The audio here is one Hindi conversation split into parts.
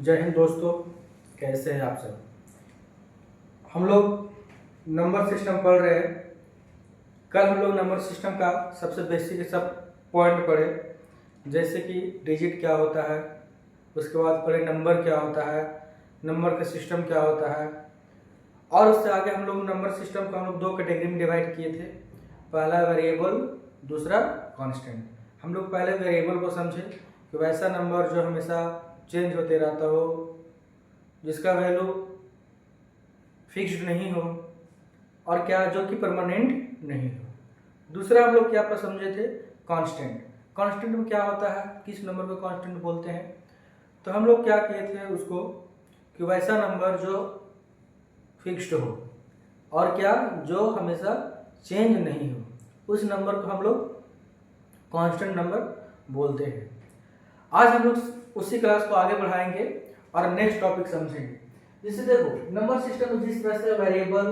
जय हिंद दोस्तों, कैसे हैं आप सब। हम लोग नंबर सिस्टम पढ़ रहे हैं। कल हम लोग नंबर सिस्टम का सबसे बेसिक सब पॉइंट पढ़े, जैसे कि डिजिट क्या होता है, उसके बाद पढ़े नंबर क्या होता है, नंबर का सिस्टम क्या होता है, और उससे आगे हम लोग नंबर सिस्टम को हम लोग दो कैटेगरी में डिवाइड किए थे। पहला वेरिएबल, दूसरा कांस्टेंट। हम लोग पहले वेरिएबल को समझे कि वैसा नंबर जो हमेशा चेंज होते रहता हो, जिसका वैल्यू फिक्स्ड नहीं हो, और क्या जो कि परमानेंट नहीं हो। दूसरा हम लोग क्या पर समझे थे, कांस्टेंट। कांस्टेंट में क्या होता है, किस नंबर को कांस्टेंट बोलते हैं। तो हम लोग क्या किए थे उसको कि वैसा नंबर जो फिक्स्ड हो और क्या जो हमेशा चेंज नहीं हो, उस नंबर को हम लोग कांस्टेंट नंबर बोलते हैं। आज हम लोग उसी क्लास को आगे बढ़ाएंगे और नेक्स्ट टॉपिक समझेंगे। जैसे देखो, नंबर सिस्टम में जिस तरह से वेरिएबल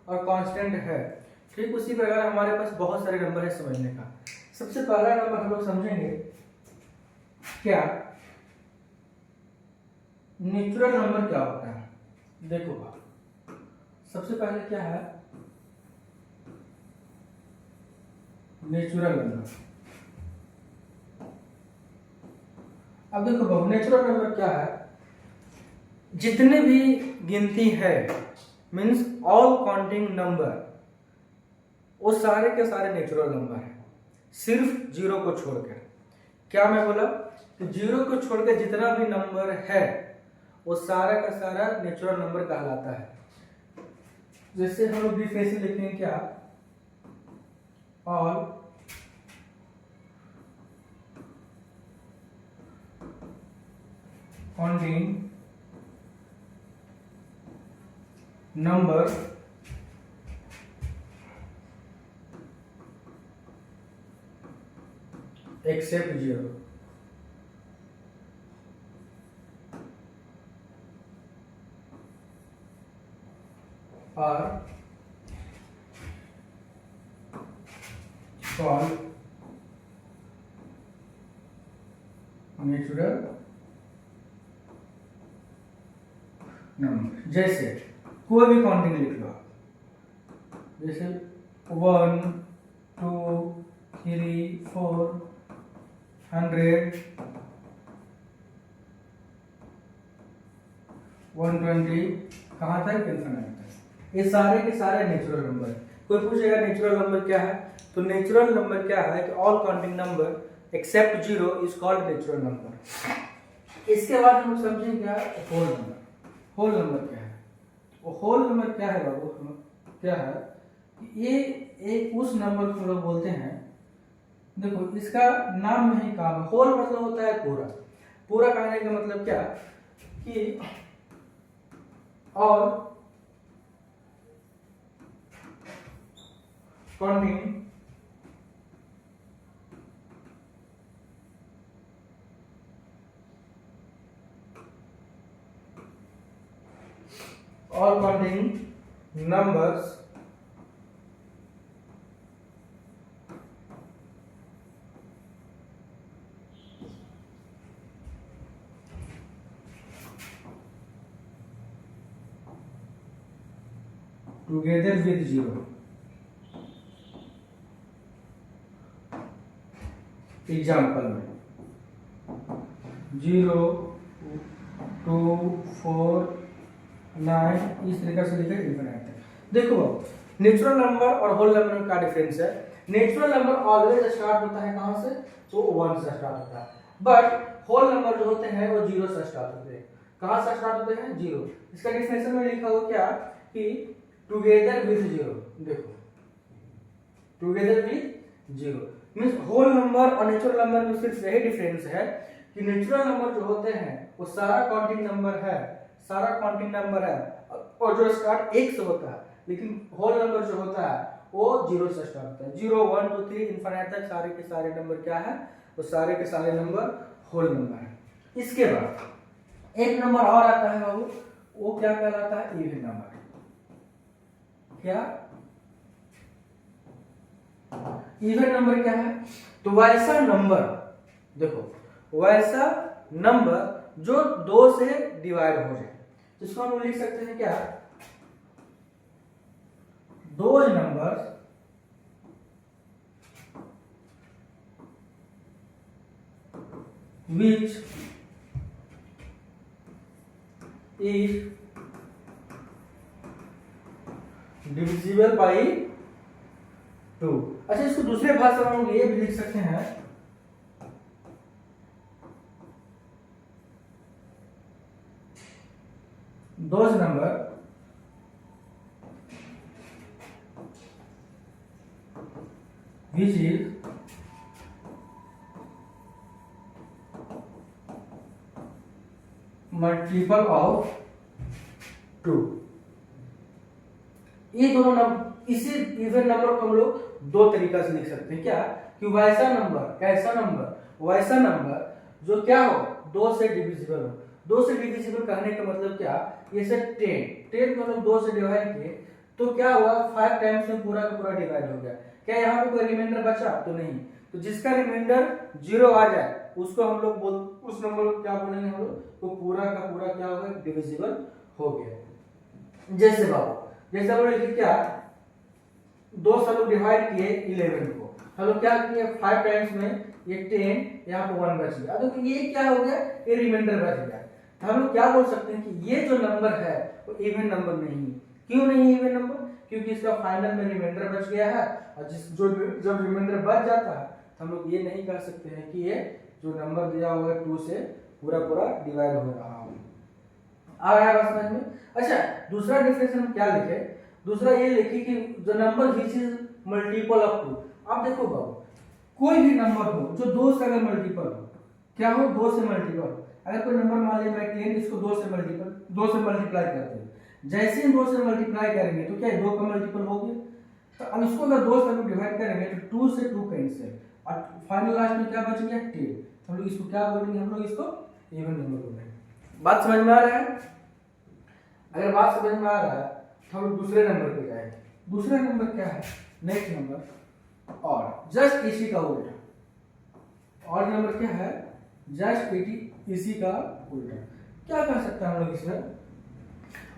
और कांस्टेंट है, ठीक उसी प्रकार हमारे पास बहुत सारे नंबर है समझने का। सबसे पहला नंबर हम लोग समझेंगे क्या, नेचुरल नंबर क्या होता है। देखो सबसे पहले क्या है, नेचुरल नंबर। अब देखो बाबू, नेचुरल नंबर क्या है, जितने भी गिनती है मीन्स ऑल काउंटिंग नंबर, वो सारे के सारे नेचुरल नंबर है, सिर्फ जीरो को छोड़कर। क्या मैं बोला, तो जीरो को छोड़कर जितना भी नंबर है वो सारा का सारा नेचुरल नंबर कहलाता है। जैसे हम लोग डिफिनेशन लिखेंगे क्या, all counting number except zero. और कॉल नेचुरल नंबर। जैसे कोई भी काउंटिंग लिख लो, जैसे 1 2 3 4 100 120 कहाँ तक, इन्फिनिट तक। ये सारे के सारे नेचुरल नंबर है। कोई पूछेगा नेचुरल नंबर क्या है, तो नेचुरल नंबर क्या है कि all counting number except zero is called natural number. इसके बाद हम समझेंगे क्या, होल नंबर। होल नंबर क्या है, वो होल नंबर क्या है बाबू, क्या है, ये एक उस नंबर को लोग बोलते हैं। देखो इसका नाम में ही काम, होल मतलब होता है पूरा। पूरा कहने का मतलब क्या कि और counting all counting numbers together with zero। Example में 0 2 4 9 इस तरीके से लिखे इन्फिनिट। देखो नेचुरल नंबर और होल नंबर में क्या डिफरेंस है। नेचुरल नंबर ऑलवेज स्टार्ट होता है कहां से, तो 1 से स्टार्ट होता है। बट होल नंबर जो होते हैं वो 0 से स्टार्ट होते हैं। कहां से स्टार्ट होते हैं, 0। इसका डेफिनेशन में लिखा हुआ क्या कि टुगेदर विद जीरो। देखो together with zero means whole number और नेचुरल नंबर में सिर्फ यही डिफरेंस है कि नेचुरल नंबर जो होते हैं वो सारा काउंटिंग नंबर है, सारा काउंटिंग नंबर है, और जो स्टार्ट 1 से होता है। लेकिन होल नंबर जो होता है वो 0 से स्टार्ट होता है। 0 1 2 3 इन्फिनिट तक सारे के सारे नंबर क्या है, वो सारे के सारे नंबर होल नंबर है। इसके बाद एक नंबर और आता है बाबू, वो क्या कहलाता है, इवन नंबर। क्या इवन नंबर क्या है, तो वैसा नंबर, देखो वैसा नंबर जो 2 से डिवाइड हो जाए, जिसको हम लिख सकते हैं क्या, those numbers which is divisible by 2। अच्छा, इसको दूसरे भाषा में हम ये भी लिख सकते हैं, those number which is multiple of 2। ये दोनों नंबर, इसी इवन नंबर को हम लोग दो तरीका से लिख सकते हैं, क्या कि वैसा नंबर, कैसा नंबर, वैसा नंबर जो क्या हो 2 से डिविजिबल हो। 2 से डिविजिबल कहने का मतलब क्या, जैसे 10 को हम लोग 2 से डिवाइड किए तो क्या हुआ, 5 टाइम्स में पूरा का पूरा डिवाइड हो गया। क्या यहाँ पे कोई रिमाइंडर बचा? तो नहीं। तो जिसका रिमाइंडर 0 आ जाए उसको हम लोग उस नंबर को क्या बोलेंगे हम लोग, तो पूरा का पूरा क्या होगा, डिविजिबल हो गया। जैसे बाबू, जैसे हम लोग क्या 2 से लोग डिवाइड किए 11 को, हम लोग क्या किए 5 टाइम्स में ये 10, यहाँ पे 1 बच गया, तो ये क्या हो गया, ये रिमाइंडर बच गया। तो हम लोग क्या बोल सकते हैं कि ये जो नंबर है वो इवन नंबर नहीं है। क्यों नहीं है इवन नंबर? क्योंकि इसका फाइनल में रिमाइंडर बच गया है, और जब रिमाइंडर बच जाता है तो हम लोग ये नहीं कह सकते हैं कि ये जो नंबर दिया हुआ है 2 से पूरा पूरा डिवाइड हो रहा हो। आ गया बात समझ में? अच्छा, दूसरा डिफरेंस हम क्या लिखे, दूसरा ये लिखे कि जो number which is multiple of 2। आप देखो बाबू, कोई भी नंबर हो जो 2 से अगर मल्टीपल हो, क्या हो 2 से मल्टीपल हो। अगर कोई नंबर मान लिया मैं 10, इसको 2 से मल्टीप्लाई करते हैं, जैसे ही 2 से मल्टीप्लाई करेंगे तो क्या 2 का मल्टीपल हो गया। तो अब इसको अगर 2 से डिवाइड करेंगे तो 2 से 2 कैंसिल, और फाइनल लास्ट में क्या बच गया 10। हम लोग इसको क्या बोलेंगे, हम लोग इसको इवन नंबर बोलेंगे। बात समझ में आ रहा है? अगर बात समझ में आ रहा है तो हम लोग दूसरे नंबर पे जाएंगे। दूसरा नंबर क्या है, नेक्स्ट नंबर, और जस्ट इसी का उल्टा। और नंबर क्या है, जस्ट इसी का उल्टा। क्या कर सकते हैं हम लोग इसमें,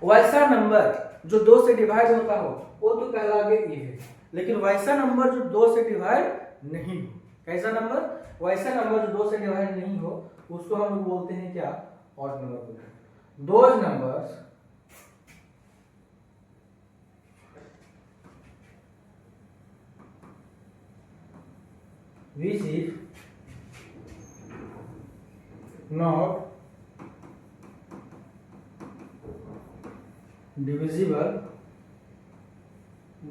वैसा नंबर जो 2 से डिवाइड होता हो वो तो कहलागे इवन, लेकिन वैसा नंबर जो 2 से डिवाइड नहीं हो। कैसा नंबर, वैसा नंबर जो 2 से डिवाइड नहीं हो उसको हम लोग बोलते हैं क्या, ऑड नंबर बोलते हैं। Those numbers which is not divisible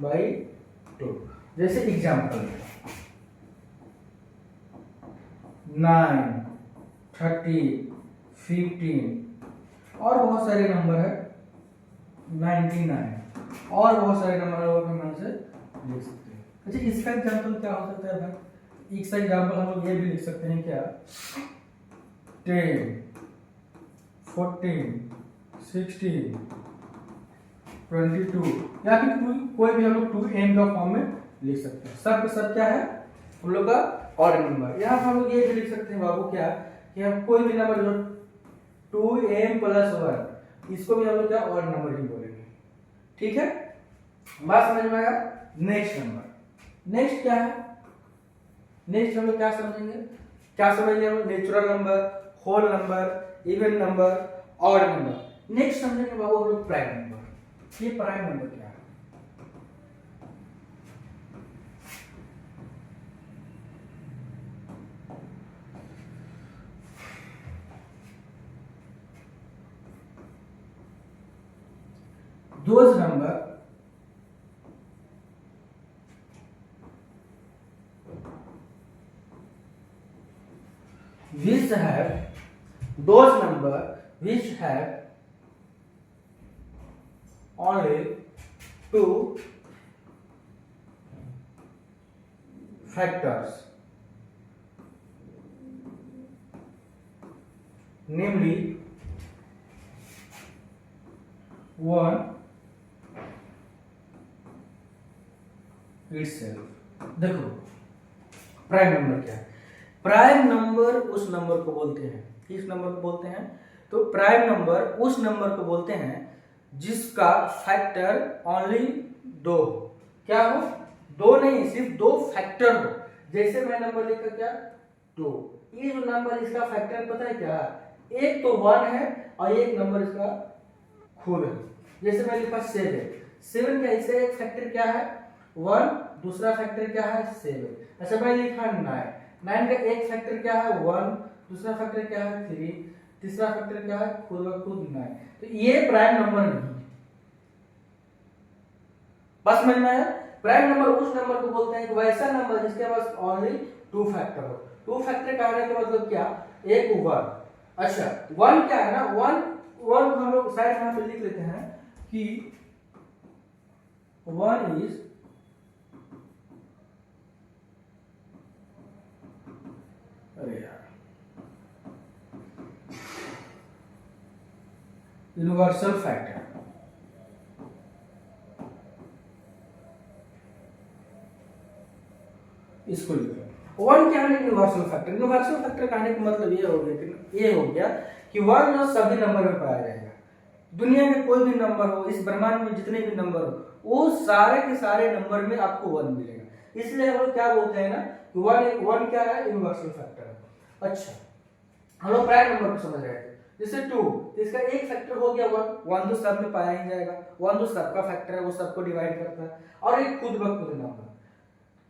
by 2। जैसे एग्जाम्पल 9, 30, 15 और बहुत सारे नंबर है, 99 और बहुत सारे नंबर मन से लिख सकते हैं। अच्छा, इसका एग्जाम्पल क्या हो सकता है भाई, इसका एग्जाम्पल हम लोग ये भी लिख सकते हैं क्या, 10, 14, 16, 22, या फिर कोई भी हम लोग 2n का फॉर्म में लिख सकते हैं। सब सब क्या है हम लोग का ऑड नंबर। यहाँ हम लोग ये भी लिख सकते हैं बाबू क्या, कि हम कोई भी नंबर जो 2m + 1, इसको भी हम लोग क्या ऑड नंबर ही बोलेंगे। ठीक है, बात समझ में आया? नेक्स्ट नंबर, नेक्स्ट क्या है, नेक्स्ट हम लोग क्या समझेंगे, क्या समझेंगे हम, natural number, whole number, even number, odd number. Next समझेंगे बाबू हम लोग प्राइम नंबर। ये प्राइम नंबर क्या है, those number which have, those number which have only 2 factors, namely 1 itself। देखो प्राइम नंबर क्या है, प्राइम नंबर उस नंबर को बोलते हैं, किस नंबर को बोलते हैं, तो प्राइम नंबर उस नंबर को बोलते हैं जिसका फैक्टर ओनली 2 हो। क्या हो? 2 नहीं, सिर्फ 2 फैक्टर हो। जैसे मैं नंबर लिखा क्या 2, ये जो नंबर इसका फैक्टर पता है क्या है? एक तो 1 है और एक नंबर इसका खुद है। जैसे मैं लिखा 7 का इसका एक फैक्टर क्या है 1, दूसरा फैक्टर क्या है 7। अच्छा मैं लिखा 9 का एक फैक्टर क्या है 1, दूसरा फैक्टर क्या है 3, तीसरा फैक्टर क्या है खुद 9। तो ये प्राइम नंबर नहीं है। बस समझ में आया? प्राइम नंबर उस नंबर को बोलते हैं कि वैसा नंबर जिसके पास ओनली 2 फैक्टर हो। 2 फैक्टर कहने का मतलब क्या? एक 1। अच्छा 1 क्या है ना 1 को हम लोग साइड यहां पे लिख लेते हैं कि 1 इज यूनिवर्सल फैक्टर। इसको लिखो 1 क्या है यूनिवर्सल फैक्टर। यूनिवर्सल फैक्टर कहने का मतलब ये हो गया कि 1 जो सभी नंबर में पाया जाएगा। दुनिया में कोई भी नंबर हो, इस ब्रह्मांड में जितने भी नंबर हो, वो सारे के सारे नंबर में आपको 1 मिलेगा। इसलिए हम लोग क्या बोलते हैं ना कि 1 क्या है यूनिवर्सल फैक्टर। अच्छा हम लोग प्राइम नंबर को समझ रहे थे। जैसे 2, तो इसका एक फैक्टर हो गया 1 तो सब में पाया ही जाएगा। 1 तो सबका फैक्टर है, वो सबको डिवाइड करता है। और एक खुद ब खुद नंबर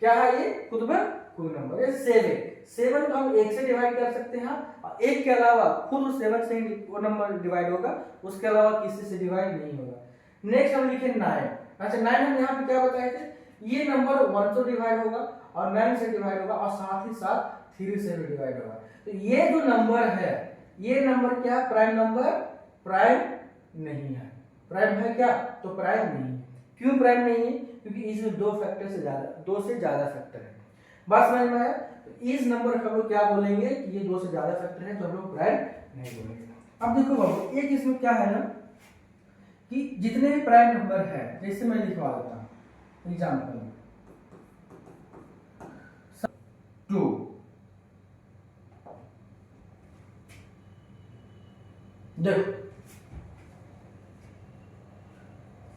क्या है? ये खुद ब खुद नंबर है 7 को हम 1 से डिवाइड कर सकते हैं और 1 के अलावा खुद 7 से ही वो नंबर डिवाइड होगा, उसके अलावा किसी से डिवाइड नहीं होगा। नेक्स्ट हम लिखे 9। अच्छा 9 हम यहाँ पे क्या बताए थे? ये नंबर 1 से डिवाइड होगा और 9 से डिवाइड होगा और साथ ही साथ 3 से भी डिवाइड होगा। तो ये जो नंबर है, ये नंबर क्या? प्राइम नंबर प्राइम नहीं है। प्राइम है क्या? तो प्राइम नहीं है। क्यों प्राइम नहीं है? क्योंकि इसमें 2 से ज्यादा फैक्टर है। बात समझ में आया? तो इस नंबर हम लोग क्या बोलेंगे कि ये 2 से ज्यादा फैक्टर है, तो हम लोग प्राइम नहीं बोलेंगे। अब देखो बाबू एक इसमें क्या है ना कि जितने भी प्राइम नंबर है, जैसे मैं लिखवा देता हूं एग्जाम्पल 2,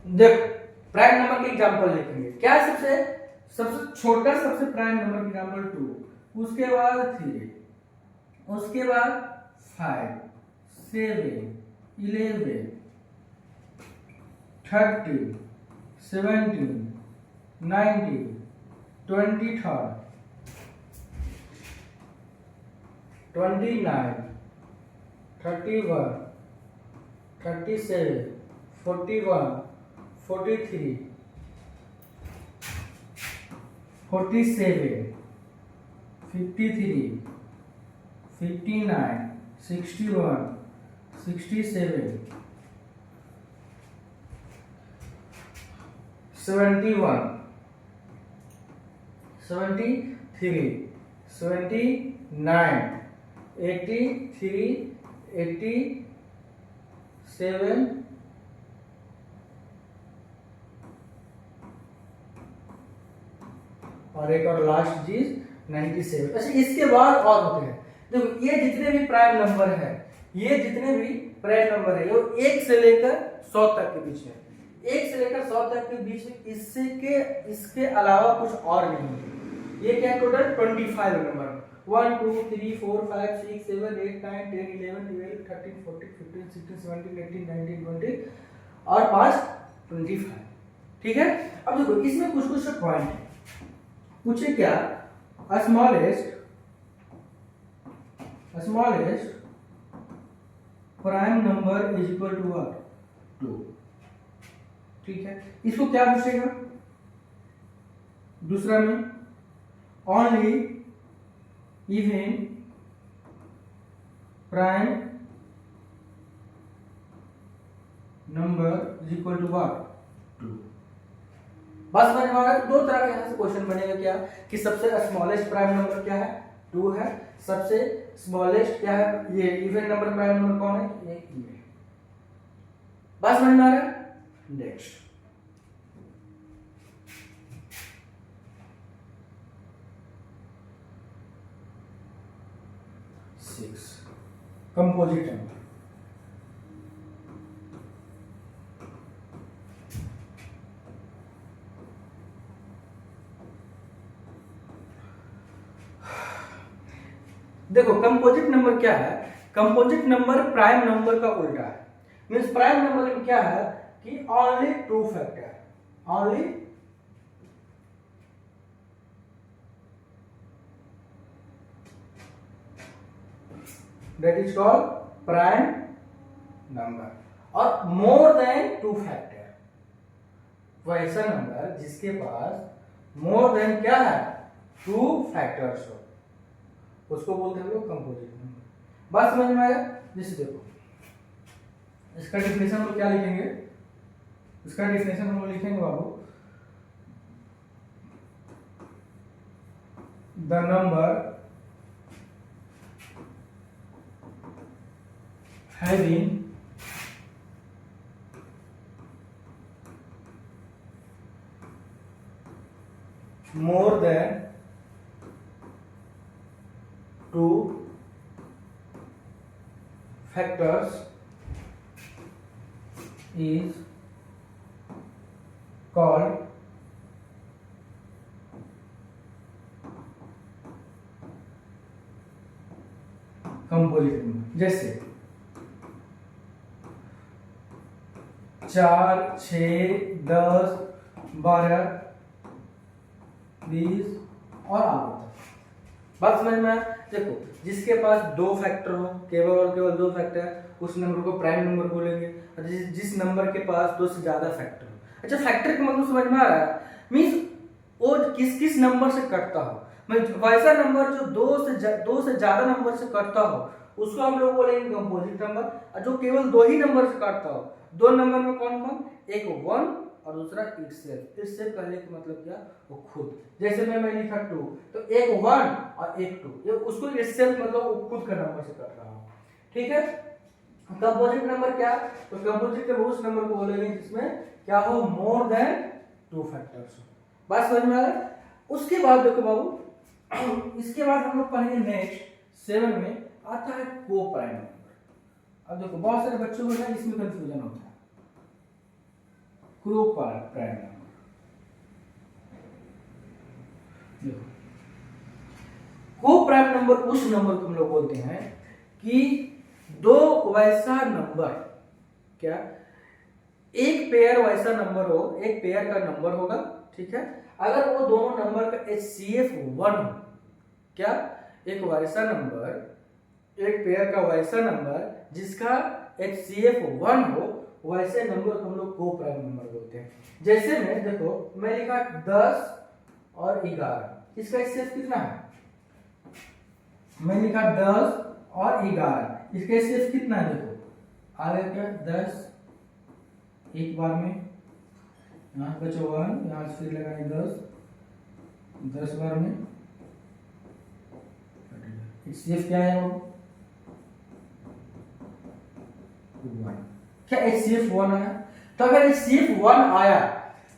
देख प्राइम नंबर के एग्जांपल लिखेंगे। क्या सबसे छोटा सबसे प्राइम नंबर का एग्जांपल 2, उसके बाद 3, उसके बाद 5, 7, 11, 30, 17, 19, 23, 29, 31, 37, 41, 43, 47, 53, 59, 61, 67, 71, 73, 79, 83, 87, और एक और लास्ट चीज 97। अच्छा इसके बाद और होते हैं। देखो ये जितने भी प्राइम नंबर है, ये जितने भी प्राइम नंबर है, ये 1 से लेकर 100 तक के बीच में, 1 से लेकर 100 तक के बीच में, इसके अलावा कुछ और नहीं है। ये क्या है? टोटल 25 नंबर 1 2 3 4 5 6 7 8 9 10 11 12 13 14 15 16 17 18 19 20 और 5 25। ठीक है। अब देखो इसमें कुछ पॉइंट है। पूछे क्या? Smallest prime number is equal to what? 2। ठीक है। इसको क्या पूछेगा? दूसरा में only even prime number is equal to what? 2। बस समझ में आ रहा है? 2 तरह के यहां से क्वेश्चन बनेगा। क्या कि सबसे स्मॉलेस्ट प्राइम नंबर क्या है? 2 है। सबसे स्मॉलेस्ट क्या है? ये इवन नंबर प्राइम नंबर कौन है? ये इवन। बस समझ में आ रहा है? Next composite number. देखो कंपोजिट नंबर क्या है, कंपोजिट नंबर प्राइम नंबर का उल्टा है। मींस प्राइम नंबर में क्या है कि only two factor, only that is called prime number, और मोर देन टू फैक्टर वैसा नंबर जिसके पास मोर देन क्या है टू फैक्टर्स हो, उसको बोलते हैं लोग कंपोजिट नंबर। बात समझ में आया? जैसे देखो इसका डिफिनेशन हम लोग क्या लिखेंगे, इसका डिफिनेशन हम लोग लिखेंगे बाबू, the number having more than two factors is called composite number. जैसे 4, 6, 10, 12, 20 और आगे तक। बात समझ में आया? देखो जिसके पास दो फैक्टर हो, केवल और केवल दो फैक्टर, उस नंबर को प्राइम नंबर बोलेंगे। और जिस नंबर के पास दो से ज्यादा फैक्टर हो, अच्छा फैक्टर का मतलब समझ में आ रहा है? मींस वो किस किस नंबर से कटता हो, वैसा नंबर जो दो से ज्यादा नंबर से कटता हो उसको हम लोग बोलेंगे कंपोजिट नंबर। और जो केवल दो ही नंबर से काटता हो, दो नंबर में कौन कौन, एक 1 और दूसरा इटसेल्फ। इटसेल्फ कहने का मतलब क्या, वो खुद। जैसे मैं लिखा 2 तो एक 1 और एक 2, ये उसको इटसेल्फ मतलब वो खुद का नंबर से कट रहा हो। ठीक है, कंपोजिट नंबर क्या, तो कंपोजिट के उस नंबर को बोलेंगे जिसमें क्या हो, मोर देन टू फैक्टर्स हो। बात समझ में आ रहा है? उसके बाद देखो बाबू, इसके बाद हम लोग पढ़ेंगे नेक्स्ट 7 में आता है को प्राइम नंबर। अब देखो बहुत सारे बच्चों को ना इसमें कंफ्यूजन होता है, को प्राइम नंबर। देखो को प्राइम नंबर उस नंबर को हम लोग बोलते हैं कि दो वैसा नंबर, क्या एक पेयर वैसा नंबर हो, एक पेयर का नंबर होगा, ठीक है, अगर वो दोनों नंबर का HCF 1 हो, क्या एक वैसा नंबर, एक पेयर का वैसा नंबर जिसका HCF 1 हो, वैसे नंबर को हम लोग को प्राइम नंबर बोलते हैं। जैसे में देखो मैं लिखा 10 और 11, इसका HCF कितना है, मैं लिखा 10 और 11, इसका HCF कितना है, देखो आ गया क्या 10, एक बार में यहाँ बचो 1, यहाँ से फिर लगाए 10 बार में HCF क्या है, वो 1। क्या HCF 1 आया? तो अगर HCF 1 आया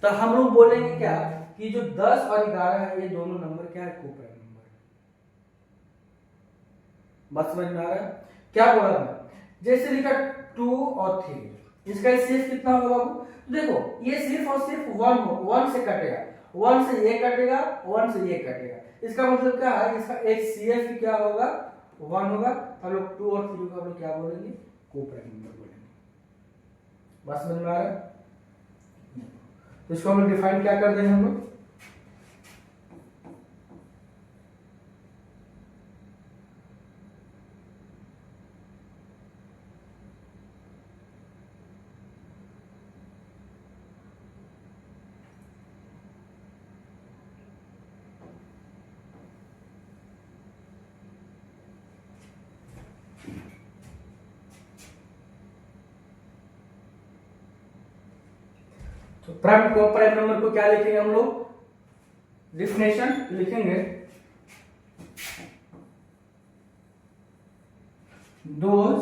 तो हम लोग बोलेंगे क्या कि जो 10 और 11 है ये दोनों नंबर क्या है, को प्राइम नंबर। बात समझ में आ रहा है? क्या बोला मैं, जैसे लिखा 2 और 3, इसका HCF कितना होगा बाबू, तो देखो ये सिर्फ और सिर्फ 1 हो, 1 से कटेगा, 1 से ये कटेगा, 1 से ये कटेगा, इसका मतलब क्या है, इसका HCF क्या होगा, 1 होगा। हम लोग 2 और 3 को हम लोग क्या बोलेंगे, को प्राइम नंबर बोलेंगे। बात समझ में आ रहा है? तो इसको हम लोग डिफाइन क्या कर देंगे हम लोग, तो प्राइम को प्राइम नंबर को क्या लिखेंगे हम लोग, डिफिनेशन लिखेंगे, those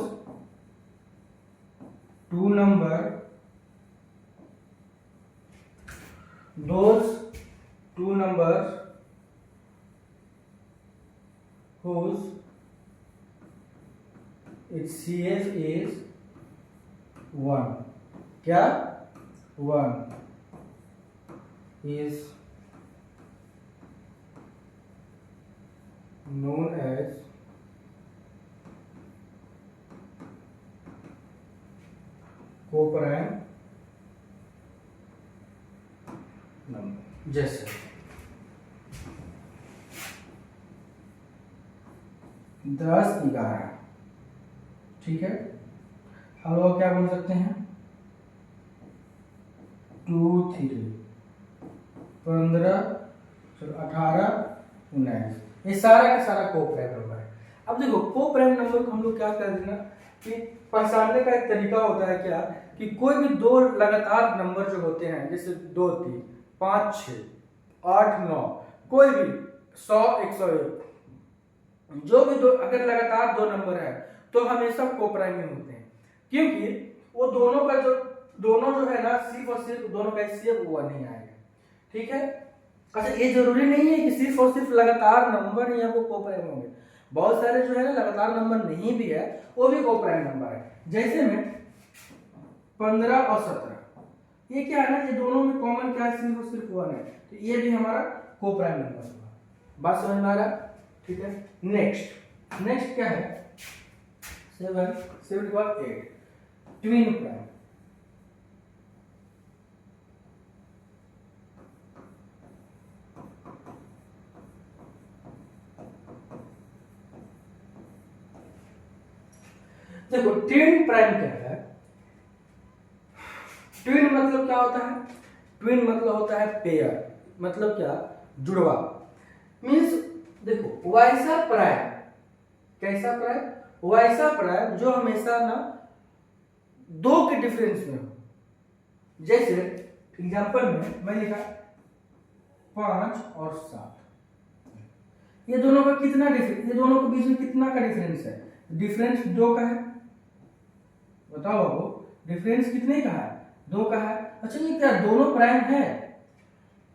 two numbers whose HCF is 1, क्या 1 is known as जैसे 10 11, ठीक है। हम लोग क्या बोल सकते हैं 2 3 15 18 19, ये सारा का सारा को प्राइम नंबर है। अब देखो को प्राइम नंबर को हम लोग क्या कर देना कि पहचानने का एक तरीका होता है क्या कि कोई भी दो लगातार नंबर जो होते हैं जैसे 2 3 5 6 8 9, कोई भी 100 101, जो भी दो अगर लगातार दो नंबर है तो हमेशा को प्राइम में होते हैं, क्योंकि वो दोनों जो है ना सिर्फ और सिर्फ दोनों का HCF वो नहीं आएगा, ठीक है। अच्छा ये जरूरी नहीं है कि सिर्फ और सिर्फ लगातार नंबर ही आपको को प्राइम होंगे, बहुत सारे जो है ना लगातार नंबर नहीं भी है वो भी को प्राइम नंबर है। जैसे में 15 और 17, ये क्या है ना, ये दोनों में कॉमन क्या है, सिर्फ और सिर्फ 1 है, तो ये भी हमारा को प्राइम नंबर होगा। बात समझ में आ रहा है, ठीक है। नेक्स्ट क्या है 7 7 के बाद 8, ट्विन प्राइम। देखो ट्विन प्राइम क्या है, ट्विन मतलब क्या होता है, ट्विन मतलब होता है पेयर, मतलब क्या जुड़वा, मीन्स देखो वैसा प्राइम, कैसा प्राइम, वैसा प्राइम जो हमेशा ना दो के डिफरेंस में हो। जैसे एग्जांपल में मैं लिखा 5 और 7, ये दोनों का कितना डिफरेंस, ये दोनों के बीच में कितना का डिफरेंस है, डिफरेंस 2 का है, बताओ बाबू डिफरेंस कितने का है, 2 का है। अच्छा ये क्या दोनों प्राइम है,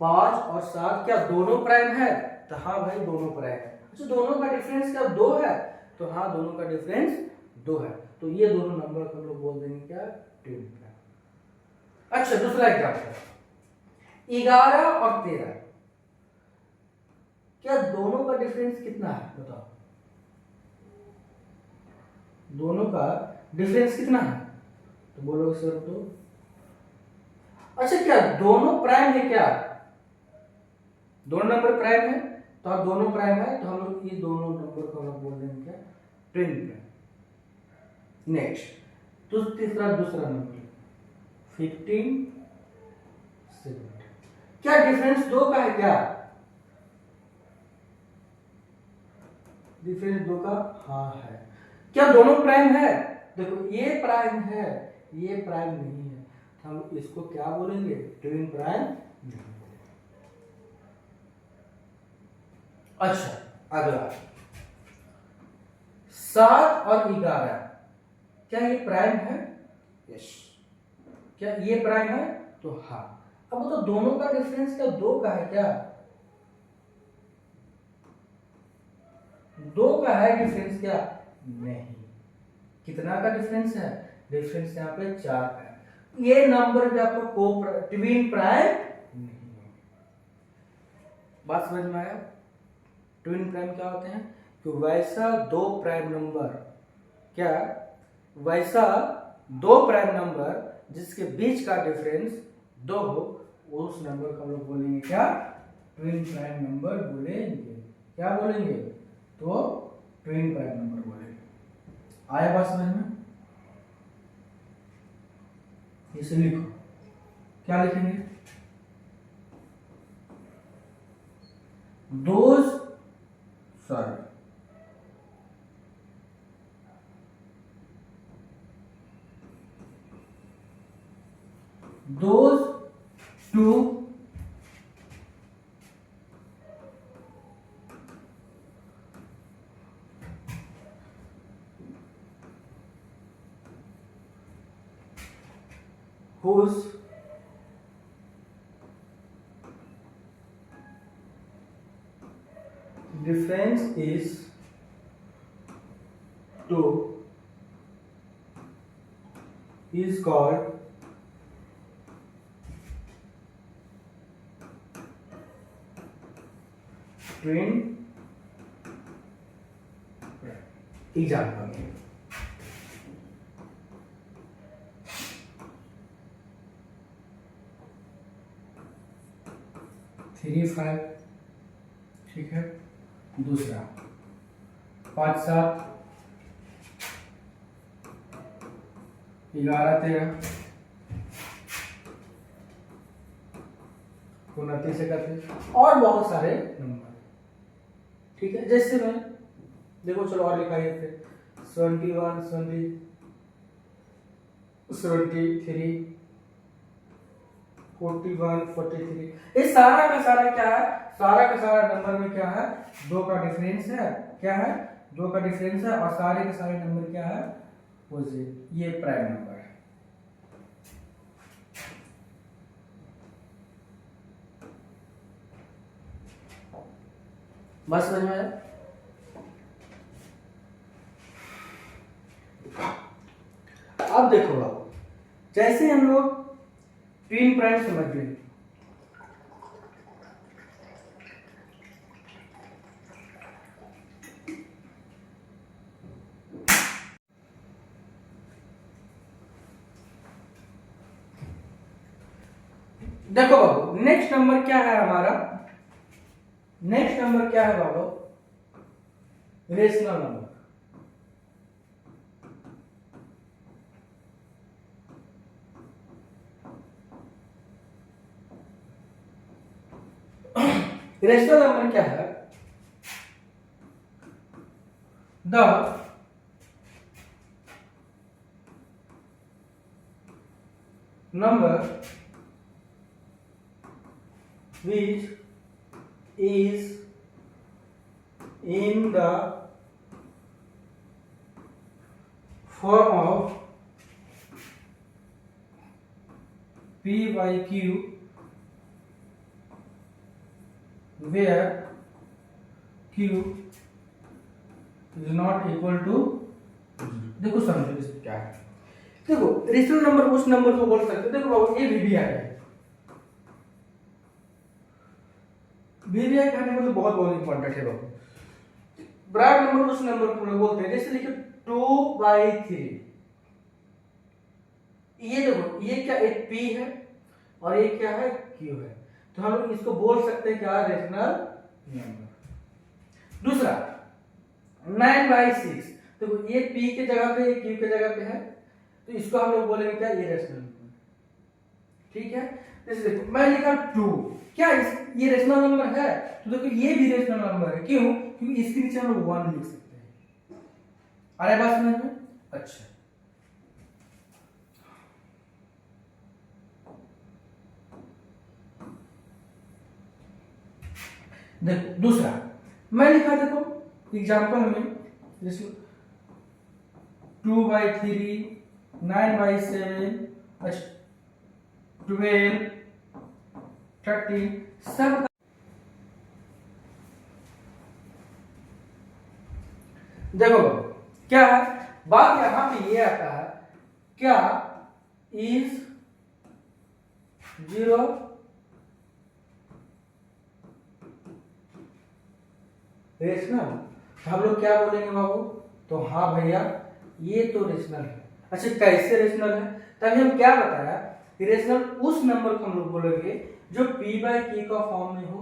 5 और 7 क्या दोनों प्राइम है, तो हाँ भाई दोनों प्राइम है। अच्छा दोनों का डिफरेंस क्या 2 है, तो हाँ दोनों का डिफरेंस 2 है, तो ये दोनों नंबर को हम लोग बोल देंगे क्या ट्विन प्राइम। अच्छा दूसरा एग्जांपल 11 और 13, क्या दोनों का डिफरेंस कितना है, बताओ दोनों का डिफरेंस कितना है, तो बोलोगे सर तो अच्छा क्या दोनों प्राइम है, क्या दोनों नंबर प्राइम है, तो आप दोनों प्राइम है तो हम लोग ये दोनों नंबर को हम लोग बोल देंगे क्या ट्विन प्राइम। नेक्स्ट तो दूसरा नंबर 15 17, क्या डिफरेंस 2 का है, क्या डिफरेंस 2 का हाँ है, क्या दोनों प्राइम है, देखो ये प्राइम है ये प्राइम नहीं है, हम इसको क्या बोलेंगे ट्विन प्राइम नहीं बोलेंगे। अच्छा अगला 7 और 11, क्या ये प्राइम है, यस, क्या ये प्राइम है, तो हाँ। अब तो दोनों का डिफरेंस क्या 2 का है, क्या 2 का है डिफरेंस, क्या नहीं, कितना का डिफरेंस है, डिफरेंस यहाँ पे 4 का है, ये नंबर भी आपको को ट्विन प्राइम नहीं है। बात समझ में आया, ट्विन प्राइम क्या होते हैं कि वैसा दो प्राइम नंबर, क्या वैसा दो प्राइम नंबर जिसके बीच का डिफरेंस 2 हो, उस नंबर को हम लोग बोलेंगे क्या ट्विन प्राइम नंबर बोलेंगे, क्या बोलेंगे तो ट्विन प्राइम नंबर बोलेंगे। आया बात समझ में, इसे लिखो, क्या लिखेंगे those two whose difference is 2 is called twin example. 5, ठीक है। दूसरा 5 7 11 13 29 31 और बहुत सारे नंबर, ठीक है। जैसे मैं देखो, चलो और लिखाइए फिर 71 73 41 43। ये सारा का सारा क्या है, सारा का सारा नंबर में क्या है, 2 का डिफरेंस है। क्या है, 2 का डिफरेंस है, और सारे के सारे नंबर क्या है, पॉजिटिव। ये प्राइम नंबर है। बस समझ में आया। अब देखो, आप जैसे हम लोग ट्विन प्राइम समझ गए, देखो बाबू नेक्स्ट नंबर क्या है हमारा, नेक्स्ट नंबर क्या है बाबू, रेशनल नंबर। रेशनल नंबर क्या है, the number which is in the form of P by Q where Q is not equal to, देखो समझो इसमें क्या है। देखो रेशनल नंबर उस नंबर को बोल सकते हैं, देखो बाबू ये वीवीआई है, वीवीआई कहने में तो बहुत बहुत इंपॉर्टेंट है बाबू। ब्रैकेट नंबर उस नंबर को हम लोग बोलते हैं, जैसे लिखिए 2/3। ये देखो ये क्या, एक P है और ये क्या है, Q है, तो हम लोग इसको बोल सकते हैं क्या, रेशनल नंबर। दूसरा 9/6, देखो ये P के जगह पे, ये Q के जगह पे है, तो इसको हम लोग बोलेंगे क्या, इरेशनल नंबर, ठीक है। जैसे देखो मैं लिखा 2, क्या ये रेशनल नंबर है, तो देखो ये भी रेशनल नंबर है, क्यों, क्योंकि इसके नीचे हम लोग 1 लिख सकते हैं। अरे बात समझ में, अच्छा। देखो दूसरा मैं लिखा, देखो एग्जांपल में, जैसे 2/3 9/7, अच्छा 12 13 सब। देखो क्या है बात, यहां पे ये आता है क्या, इज 0 रेशनल, तो हम लोग क्या बोलेंगे बाबू, तो हाँ भैया ये तो रेशनल है। अच्छा कैसे रेशनल है, तभी हम क्या बताया, रेशनल उस नंबर को हम लोग बोलेंगे जो P/Q का फॉर्म में हो,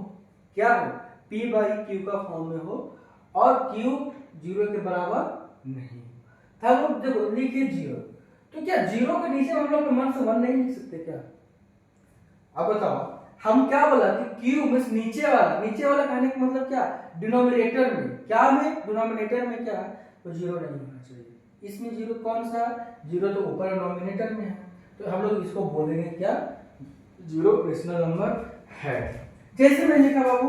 क्या हो, P/Q का फॉर्म में हो, और Q 0 के बराबर नहीं। तो हम लोग देखो लिखिए 0, तो क्या 0 के नीचे हम लोग मन से 1 नहीं लिख सकते क्या, अब बताओ हम क्या बोला कि Q में नीचे वाला कहने का मतलब क्या, डिनोमिनेटर में, क्या में, डिनोमिनेटर में क्या है, तो 0 नहीं होना चाहिए। इसमें 0 कौन सा, 0 तो ऊपर डिनोमिनेटर में है, तो हम लोग इसको बोलेंगे क्या, 0 रेशनल नंबर है। जैसे मैं लिखा बाबू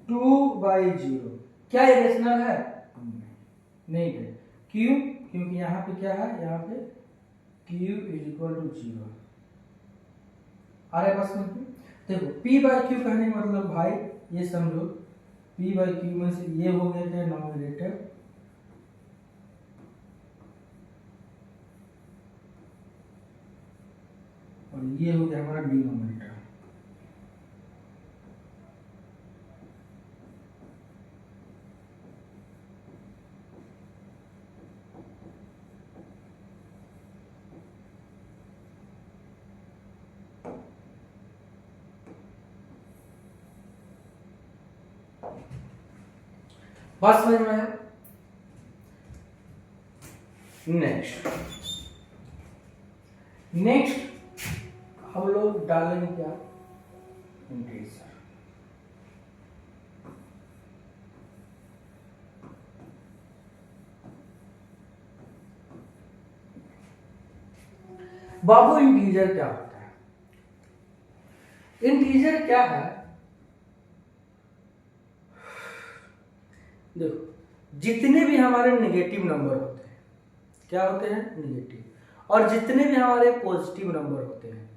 2/0, क्या ये रेशनल है, नहीं है, क्यों, क्योंकि यहाँ पे क्या है, यहाँ पे Q = 0। अरे बस में देखो P/Q कहने का मतलब भाई ये समझो, P/Q में से ये हो गया क्या, नॉमिनेटर, और ये हो गया हमारा डिनोमिनेटर। बात समझ में आया? नेक्स्ट हम लोग डालेंगे क्या, इंटीजर। बाबू इंटीजर क्या होता है? इंटीजर क्या है? देखो, जितने भी हमारे नेगेटिव नंबर होते हैं, क्या होते हैं, नेगेटिव, और जितने भी हमारे पॉजिटिव नंबर होते हैं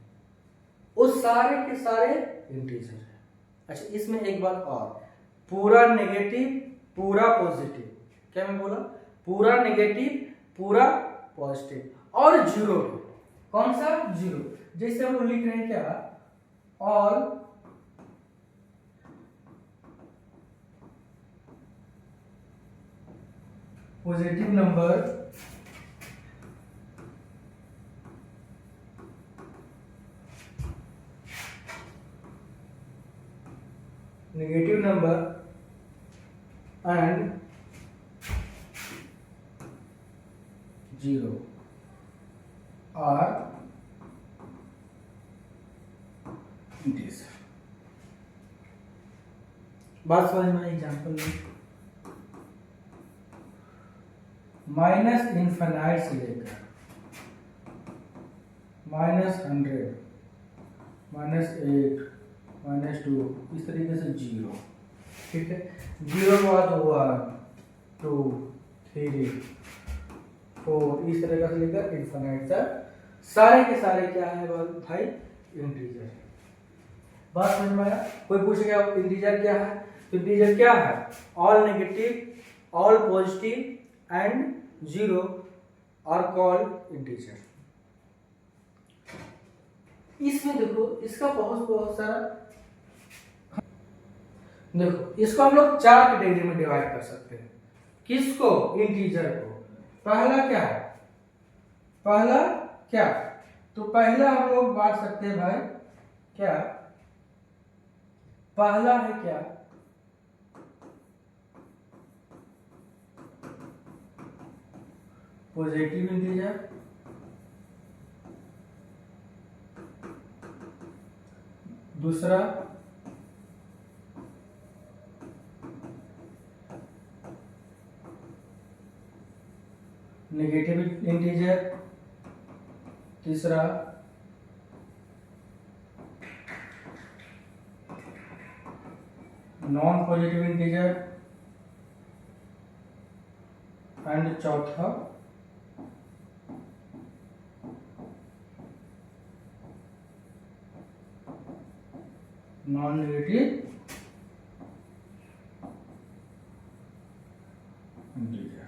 वो सारे के सारे इंटीजर है। अच्छा, इसमें एक बात और, पूरा नेगेटिव पूरा पॉजिटिव, क्या मैं बोला, पूरा नेगेटिव पूरा पॉजिटिव और जीरो, कौन सा, जीरो। जैसे हम लोग लिख रहे हैं क्या, all positive number negative number and zero are integer. बात समझ में, एग्जाम्पल में माइनस इनफाइनाइट से लेकर -100, -8, -2, इस तरीके से जीरो, ठीक है। जीरो के बाद 1, 2, 3, 4, इस तरह से लेकर इनफाइनाइट तक सारे के सारे क्या है भाई, इंटीजर। बात समझ में आया? कोई पूछेगा इंटीजर क्या है, तो इंटीजर क्या है, all negative all positive and zero are called integer. इसमें देखो, इसका बहुत सारा, देखो इसको हम लोग 4 कैटेगरी में डिवाइड कर सकते हैं। किसको, इंटीजर को। पहला क्या है, पहला क्या, तो पहला हम लोग बांट सकते हैं भाई, क्या, पहला है क्या, पॉजिटिव इंटीजर, दूसरा नेगेटिव इंटीजर, तीसरा नॉन पॉजिटिव इंटीजर एंड चौथा नॉन नेगेटिव इंटीजर।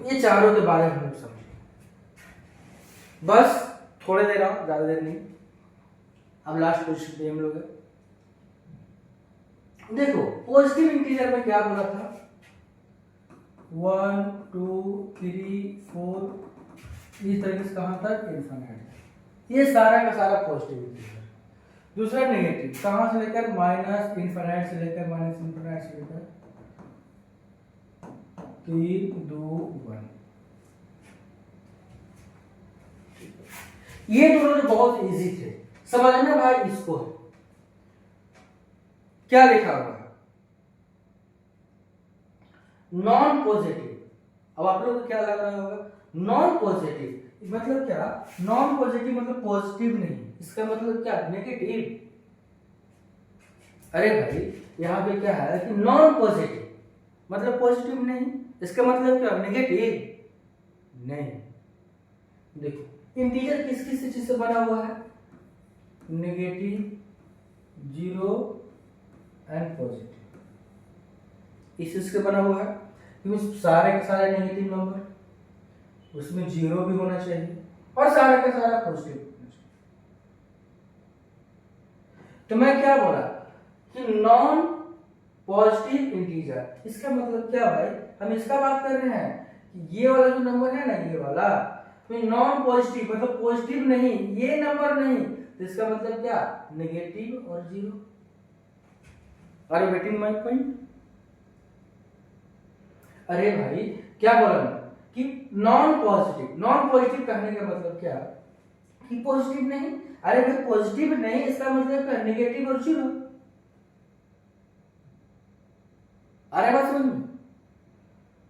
ये चारों के बारे में हम समझे, बस थोड़े देर और, ज्यादा देर नहीं। अब लास्ट क्वेश्चन पे हम लोग, देखो पॉजिटिव इंटीजर में क्या बोला था, 1, 2, 3, 4, इस तरीके से कहां तक, इनफाइनाइट। ये सारा का सारा पॉजिटिव इंटीजर। दूसरा नेगेटिव, कहां से लेकर, माइनस इनफाइनाइट से लेकर, माइनस इनफाइनाइट से लेकर 3, 2, 1। ये दोनों तो बहुत इजी थे, समझना भाई। इसको क्या लिखा हुआ है, नॉन पॉजिटिव। अब आप लोग को क्या लग रहा होगा, नॉन पॉजिटिव मतलब क्या, नॉन पॉजिटिव मतलब पॉजिटिव नहीं, इसका मतलब क्या, नेगेटिव। अरे भाई यहाँ पे क्या है कि नॉन पॉजिटिव मतलब पॉजिटिव नहीं, इसका मतलब क्या, नेगेटिव नहीं। देखो इंटीजर किस किस चीज से बना हुआ है, नेगेटिव, जीरो एंड पॉजिटिव, इस चीज से बना हुआ है। क्योंकि सारे के सारे नेगेटिव नंबर, उसमें जीरो भी होना चाहिए और सारा का सारा पॉजिटिव होना चाहिए। तो मैं क्या बोला कि नॉन पॉजिटिव इंटीजर, इसका मतलब क्या भाई, हम इसका बात कर रहे हैं कि ये वाला जो नंबर है ना, ये वाला, तो नॉन पॉजिटिव मतलब पॉजिटिव नहीं, ये नंबर नहीं, तो इसका मतलब क्या, नेगेटिव और zero. Are you getting my point? अरे भाई क्या बोला मैं कि नॉन पॉजिटिव कहने का मतलब क्या कि पॉजिटिव नहीं। अरे भाई पॉजिटिव नहीं इसका मतलब क्या, नेगेटिव और जीरो। अरे बात समझ में?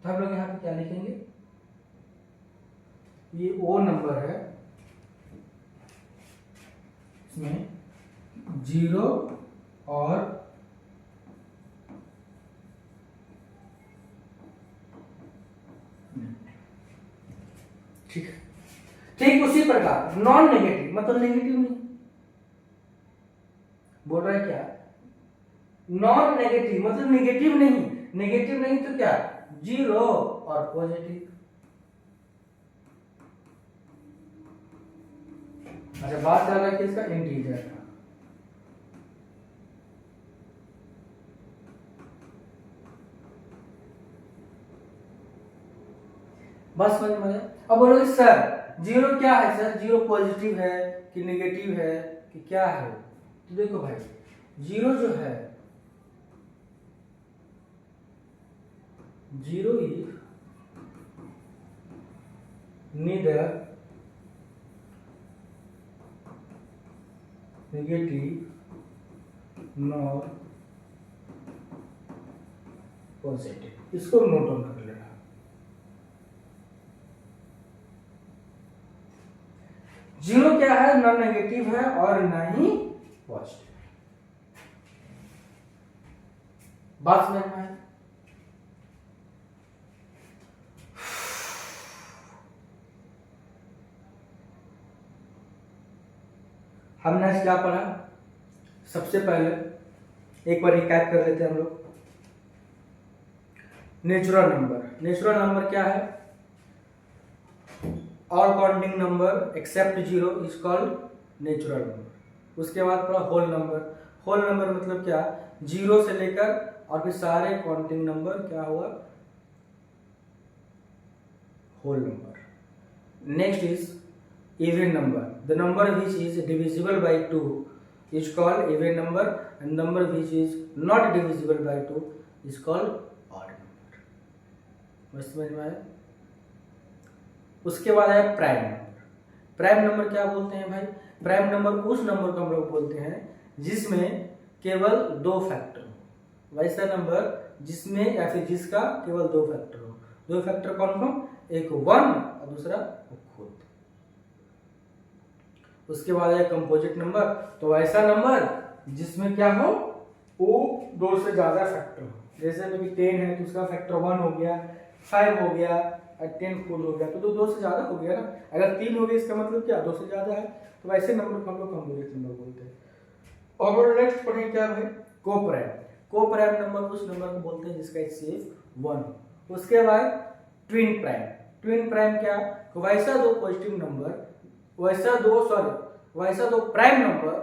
तो हम लोग यहाँ पे क्या लिखेंगे, ये ओ नंबर है, इसमें जीरो और ठीक है। ठीक उसी प्रकार नॉन नेगेटिव मतलब नेगेटिव नहीं, बोल रहा है क्या, नॉन नेगेटिव मतलब नेगेटिव नहीं तो क्या, जीरो और पॉजिटिव। अच्छा बात चल रहा है किसका, इंटीजर का। बस समझ में आया? अब बोलोगे सर जीरो क्या है, सर जीरो पॉजिटिव है कि नेगेटिव है कि क्या है? तो देखो भाई जीरो जो है, zero is neither negative nor positive. इसको नोट डाउन कर लेना। जीरो क्या है, ना नेगेटिव है और ना ही पॉजिटिव। बात समझ में आए? हमने आज क्या पढ़ा, सबसे पहले एक बार रिकैप कर लेते हैं हम लोग। नेचुरल नंबर क्या है, all counting number except zero is called natural number. उसके बाद पढ़ा होल नंबर मतलब क्या, जीरो से लेकर और फिर सारे काउंटिंग नंबर क्या हुआ, whole number. Next is even number, the number which is divisible by 2 is called even number and number which is not divisible by 2 is called odd number। बस समझ में आया? उसके बाद है प्राइम नंबर क्या बोलते हैं भाई, प्राइम नंबर उस नंबर को हम लोग बोलते हैं जिसमें केवल दो फैक्टर हो, वैसा नंबर जिसमें या फिर जिसका केवल दो फैक्टर हो। दो फैक्टर कौन कौन, एक 1 और दूसरा खुद। उसके बाद है कंपोजिट नंबर, तो ऐसा नंबर जिसमें क्या हो, वो दो से ज्यादा फैक्टर हो। जैसे में 10 है तो उसका फैक्टर 1 हो गया, 5 हो गया और 10 खुद हो गया, तो दो से ज्यादा हो गया ना। अगर 3 हो गया इसका मतलब क्या, दो से ज्यादा है, तो वैसे नंबर को हम लोग कंपोजिट नंबर बोलते हैं। और नेक्स्ट पढ़े क्या भाई, कोप्राइम नंबर उस नंबर को बोलते हैं जिसका HCF 1। उसके बाद ट्विन प्राइम क्या, वैसा दो पॉजिटिव नंबर, वैसा दो प्राइम नंबर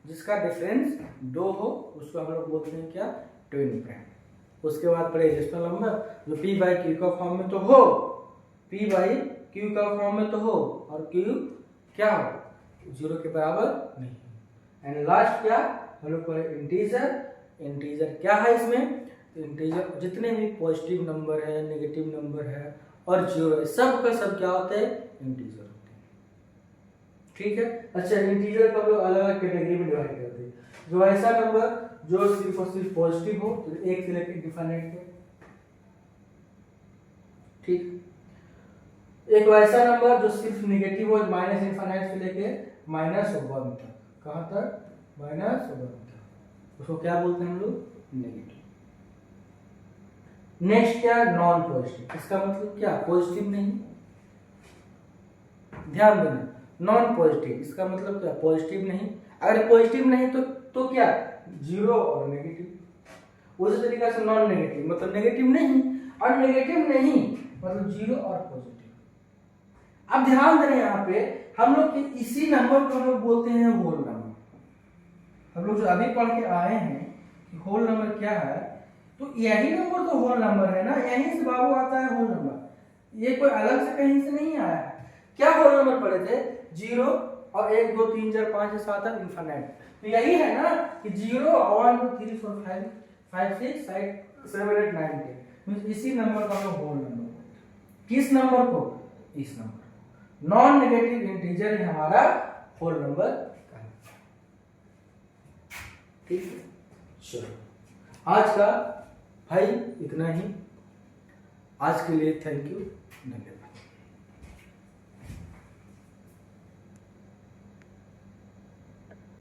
जिसका डिफरेंस 2 हो, उसको हम लोग बोलते हैं क्या, ट्विन प्राइम। उसके बाद पढ़े रेशनल नंबर जो P/Q का फॉर्म में तो हो, P/Q का फॉर्म में तो हो और Q क्या हो, 0 के बराबर नहीं। एंड लास्ट क्या हम लोग पढ़े, इंटीजर क्या है इसमें, तो इंटीजर जितने भी पॉजिटिव नंबर है, नेगेटिव नंबर है और जीरो है, सब का सब क्या होते हैं, इंटीजर होते हैं। ठीक है। अच्छा इंटीजर को हम लोग अलग अलग कैटेगरी में डिवाइड करते हैं। जो ऐसा नंबर जो सिर्फ और सिर्फ पॉजिटिव हो, तो 1 से लेकर इंफिनिट तक। ठीक। एक वैसा नंबर जो सिर्फ नेगेटिव हो, माइनस इनफिनिट से लेके -1 तक। कहां तक, -1 तक। उसको क्या बोलते हैं हम लोग, नेगेटिव। नेक्स्ट क्या, नॉन पॉजिटिव। इसका मतलब क्या, पॉजिटिव नहीं, ध्यान देना, नॉन पॉजिटिव इसका मतलब क्या, पॉजिटिव नहीं। अगर पॉजिटिव नहीं तो क्या, जीरो और नेगेटिव। उसी तरीके से नॉन नेगेटिव मतलब नेगेटिव नहीं और नेगेटिव नहीं मतलब जीरो और पॉजिटिव। अब ध्यान देना यहाँ पे हम लोग के इसी नंबर को हम लोग बोलते हैं होल नंबर। हम लोग जो अभी पढ़ के आए हैं कि होल नंबर क्या है, तो यही नंबर तो होल नंबर है ना, यहीं से बाबू आता है होल नंबर, ये कोई अलग से कहीं से नहीं आया है। क्या होल नंबर पढ़े थे, 0 और 1 2 3 4 5 6 7 8 इनफिनिट। तो यही है ना कि 0 1 2 3 4 5 5 6 7 8 9 10 मींस इसी नंबर का हम लोग होल नंबर बोलते हैं। किस नंबर को? इस नंबर। नॉन नेगेटिव इंटीजर ही हमारा होल नंबर का। ठीक है, चलो आज का भाई इतना ही। आज के लिए थैंक यू, धन्यवाद।